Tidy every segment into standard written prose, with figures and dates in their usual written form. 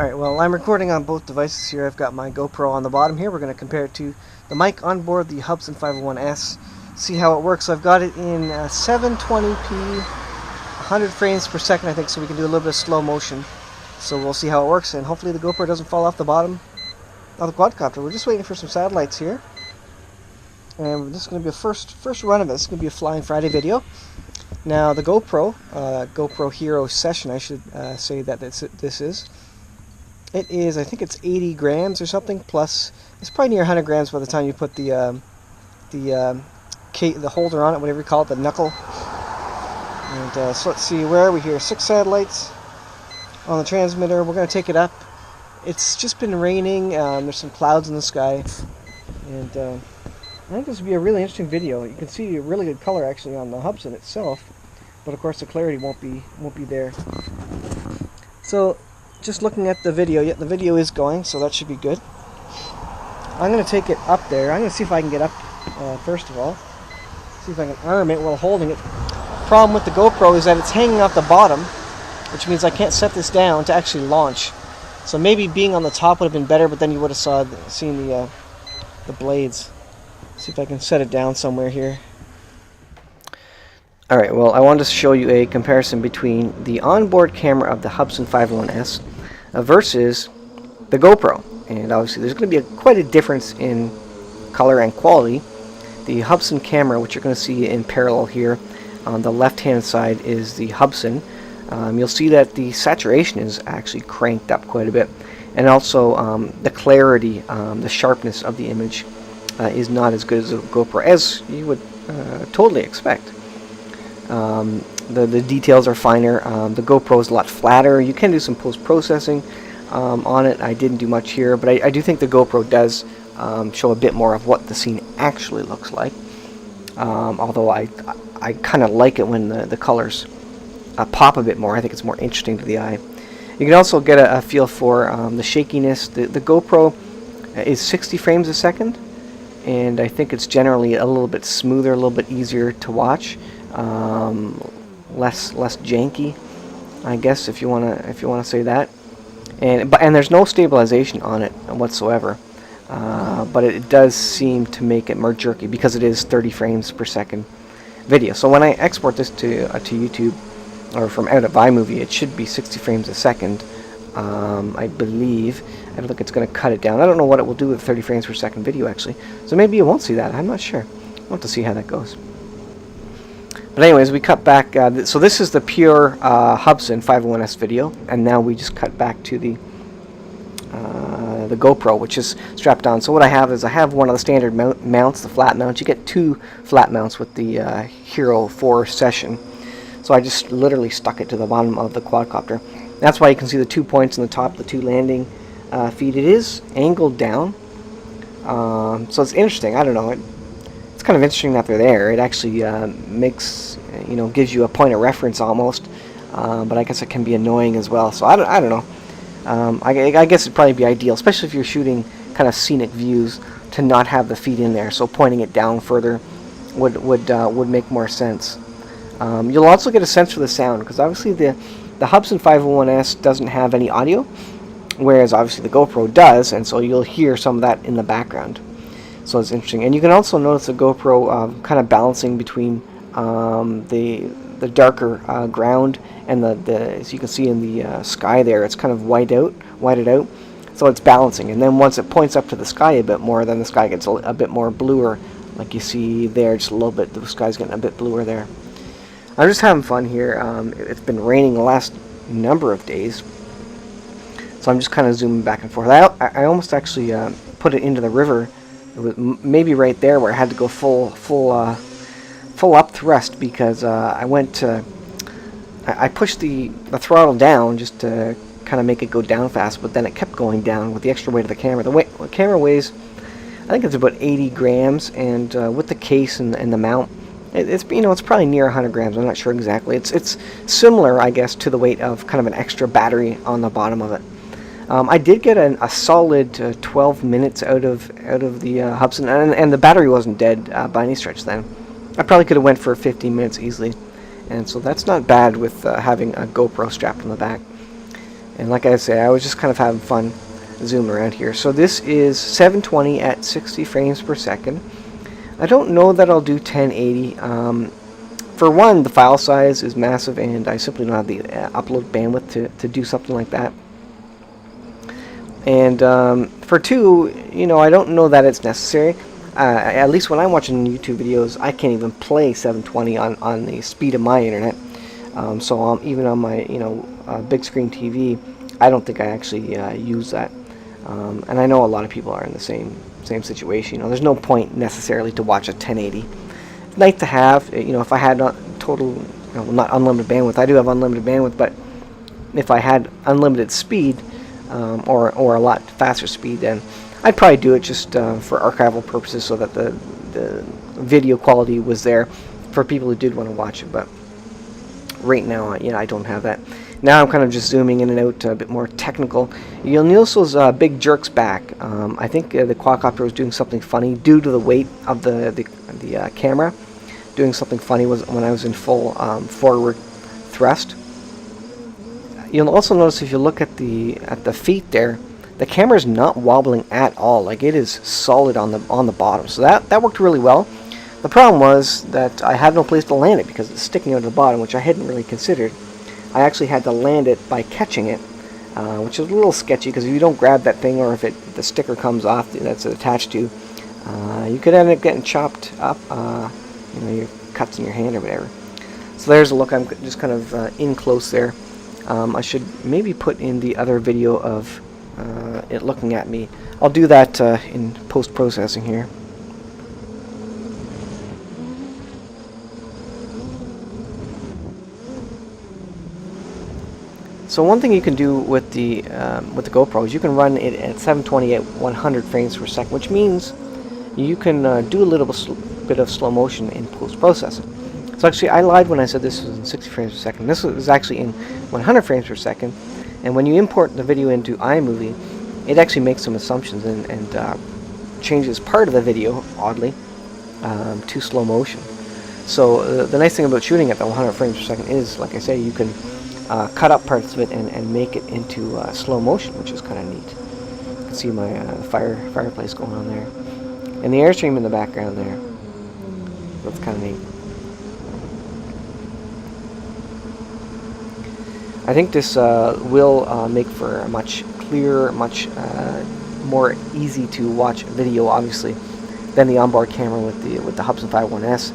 Alright, well, I'm recording on both devices here. I've got my GoPro on the bottom here. We're going to compare it to the mic on board the Hubsan 501s, see how it works. So I've got it in 720p, 100 frames per second, I think, so we can do a little bit of slow motion. So we'll see how it works, and hopefully the GoPro doesn't fall off the bottom of the quadcopter. We're just waiting for some satellites here. And this is going to be a first run of it. This is going to be a Flying Friday video. Now the GoPro, GoPro Hero Session, I should say that this is. It is, I think it's 80 grams or something, plus it's probably near 100 grams by the time you put the holder on it, whatever you call it, the knuckle. And so let's see, where are we here? 6 satellites on the transmitter. We're going to take it up. It's just been raining. There's some clouds in the sky, and I think this will be a really interesting video. You can see a really good color actually on the Hubsan itself, but of course the clarity won't be there. So just looking at the video, the video is going, so that should be good. I'm going to take it up there. I'm going to see if I can get up first of all. See if I can arm it while holding it. Problem with the GoPro is that it's hanging off the bottom, which means I can't set this down to actually launch. So maybe being on the top would have been better, but then you would have seen the blades. See if I can set it down somewhere here. Alright, well, I wanted to show you a comparison between the onboard camera of the Hubsan 501s versus the GoPro. And obviously there's going to be quite a difference in color and quality. The Hubsan camera, which you're going to see in parallel here, on the left hand side is the Hubsan. You'll see that the saturation is actually cranked up quite a bit, and also the clarity, the sharpness of the image is not as good as a GoPro, as you would totally expect. The details are finer. The GoPro is a lot flatter. You can do some post-processing on it. I didn't do much here, but I do think the GoPro does show a bit more of what the scene actually looks like. Although I kind of like it when the colors pop a bit more. I think it's more interesting to the eye. You can also get a feel for the shakiness. The GoPro is 60 frames a second, and I think it's generally a little bit smoother, a little bit easier to watch, less janky, I guess, if you wanna say that. And there's no stabilization on it whatsoever, but it does seem to make it more jerky because it is 30 frames per second video. So when I export this to YouTube or from out of iMovie, it should be 60 frames a second, I believe. I don't think it's going to cut it down. I don't know what it will do with 30 frames per second video actually, so maybe you won't see that. I'm not sure. We'll have to see how that goes. But anyways, we cut back. So this is the pure Hubsan 501s video, and now we just cut back to the GoPro, which is strapped on. So what I have is I have one of the standard mounts, the flat mount. You get 2 flat mounts with the Hero 4 Session. So I just literally stuck it to the bottom of the quadcopter. That's why you can see the 2 points on the top, the 2 landing feet. It is angled down, so it's interesting. I don't know. It's kind of interesting that they're there. It actually makes, gives you a point of reference almost, but I guess it can be annoying as well. So I don't know. I guess it'd probably be ideal, especially if you're shooting kind of scenic views, to not have the feet in there. So pointing it down further would make more sense. You'll also get a sense for the sound, because obviously the Hubsan 501s doesn't have any audio, whereas obviously the GoPro does, and so you'll hear some of that in the background. So it's interesting. And you can also notice the GoPro kind of balancing between the darker ground and as you can see in the sky there, it's kind of whited out. So it's balancing, and then once it points up to the sky a bit more, then the sky gets a bit more bluer, like you see there, just a little bit. The sky's getting a bit bluer there. I'm just having fun here. It's been raining the last number of days, so I'm just kind of zooming back and forth. I almost actually put it into the river. It was maybe right there where I had to go full up thrust, because I pushed the throttle down just to kind of make it go down fast, but then it kept going down with the extra weight of the camera. The camera weighs, I think it's about 80 grams, and with the case and the mount, it's probably near 100 grams. I'm not sure exactly. It's similar, I guess, to the weight of kind of an extra battery on the bottom of it. I did get a solid 12 minutes out of the Hubsan, and the battery wasn't dead by any stretch then. I probably could have went for 15 minutes easily, and so that's not bad with having a GoPro strapped on the back. And like I say, I was just kind of having fun zooming around here. So this is 720 at 60 frames per second. I don't know that I'll do 1080. For one, the file size is massive, and I simply don't have the upload bandwidth to do something like that. And for two, you know, I don't know that it's necessary. At least when I'm watching YouTube videos, I can't even play 720 on the speed of my internet. So even on my, you know, big screen TV, I don't think I actually use that. And I know a lot of people are in the same situation. You know, there's no point necessarily to watch a 1080. It's nice to have. You know, if I had total, you know, not unlimited bandwidth. I do have unlimited bandwidth, but if I had unlimited speed, or a lot faster speed, then I'd probably do it just for archival purposes, so that the video quality was there for people who did want to watch it. But right now, you know, I don't have that. Now I'm kind of just zooming in and out, a bit more technical. You'll notice those big jerks back. I think the quadcopter was doing something funny due to the weight of the camera. Doing something funny was when I was in full forward thrust. You'll also notice if you look at the feet there, the camera's not wobbling at all. Like, it is solid on the bottom. So that worked really well. The problem was that I had no place to land it because it's sticking out of the bottom, which I hadn't really considered. I actually had to land it by catching it, which is a little sketchy because if you don't grab that thing, or if the sticker comes off that's attached to, you could end up getting chopped up, you know, your cuts in your hand or whatever. So there's a look. I'm just kind of in close there. I should maybe put in the other video of it looking at me. I'll do that in post-processing here. So one thing you can do with the GoPro is you can run it at 720 at 100 frames per second, which means you can do a little bit of slow motion in post-processing. So actually, I lied when I said this was in 60 frames per second. This is actually in 100 frames per second. And when you import the video into iMovie, it actually makes some assumptions and changes part of the video, oddly, to slow motion. So the nice thing about shooting at the 100 frames per second is, like I say, you can cut up parts of it and make it into slow motion, which is kind of neat. You can see my fireplace going on there, and the Airstream in the background there. That's kind of neat. I think this will make for a much clearer, much more easy to watch video, obviously, than the onboard camera with the Hubsan 501s.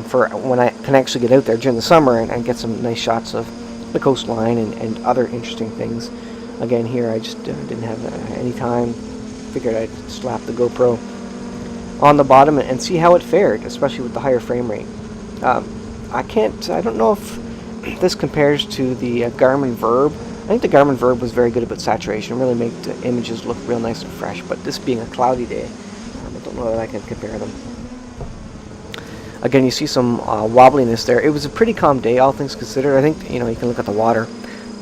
For when I can actually get out there during the summer and get some nice shots of the coastline and other interesting things. Again, here I just didn't have any time. Figured I'd slap the GoPro on the bottom and see how it fared, especially with the higher frame rate. I don't know if this compares to the Garmin Virb. I think the Garmin Virb was very good about saturation, really made the images look real nice and fresh, but this being a cloudy day, I don't know that I can compare them. Again, you see some wobbliness there. It was a pretty calm day, all things considered. I think, you know, you can look at the water.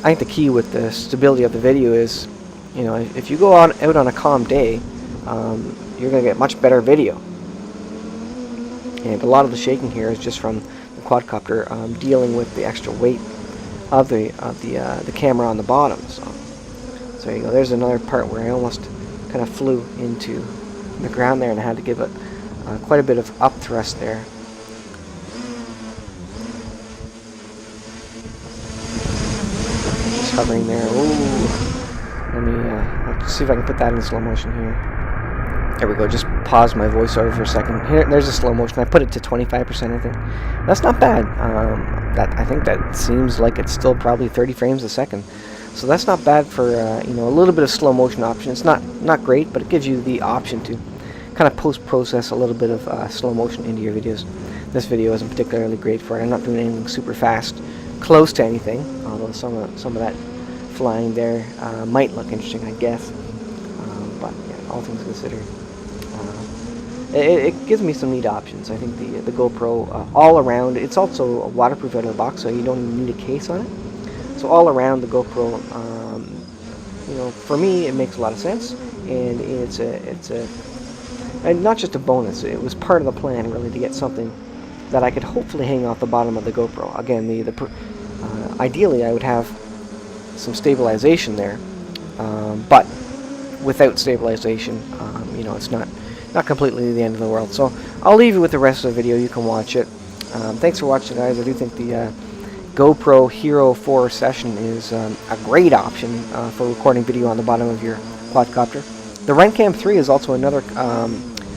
I think the key with the stability of the video is, you know, if you go out on a calm day, you're going to get much better video. And a lot of the shaking here is just from the quadcopter dealing with the extra weight of the camera on the bottom. So there you go. There's another part where I almost kind of flew into the ground there, and I had to give it quite a bit of up thrust there. Just hovering there. Ooh. Let me let's see if I can put that in slow motion here. There we go. Just pause my voiceover for a second. Here, there's a slow motion. I put it to 25%. I think that's not bad. I think that seems like it's still probably 30 frames a second. So that's not bad for you know, a little bit of slow motion option. It's not great, but it gives you the option to kind of post-process a little bit of slow motion into your videos. This video isn't particularly great for it. I'm not doing anything super fast, close to anything. Although some of that flying there might look interesting, I guess. But yeah, all things considered. It gives me some neat options. I think the GoPro all around, it's also waterproof out of the box, so you don't even need a case on it. So all around the GoPro, you know, for me it makes a lot of sense, and it's and not just a bonus. It was part of the plan, really, to get something that I could hopefully hang off the bottom of the GoPro. Again, ideally I would have some stabilization there, but without stabilization, it's not completely the end of the world. So I'll leave you with the rest of the video. You can watch it. Thanks for watching, guys. I do think the GoPro Hero 4 Session is a great option for recording video on the bottom of your quadcopter. The RentCam 3 is also another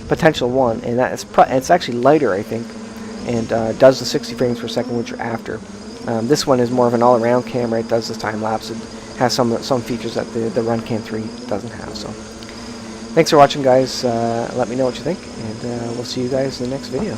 potential one, and it's actually lighter, I think, and does the 60 frames per second, which you're after. This one is more of an all-around camera. It does the time lapse. It has some features that the RentCam 3 doesn't have. So, thanks for watching, guys. Let me know what you think, and we'll see you guys in the next video.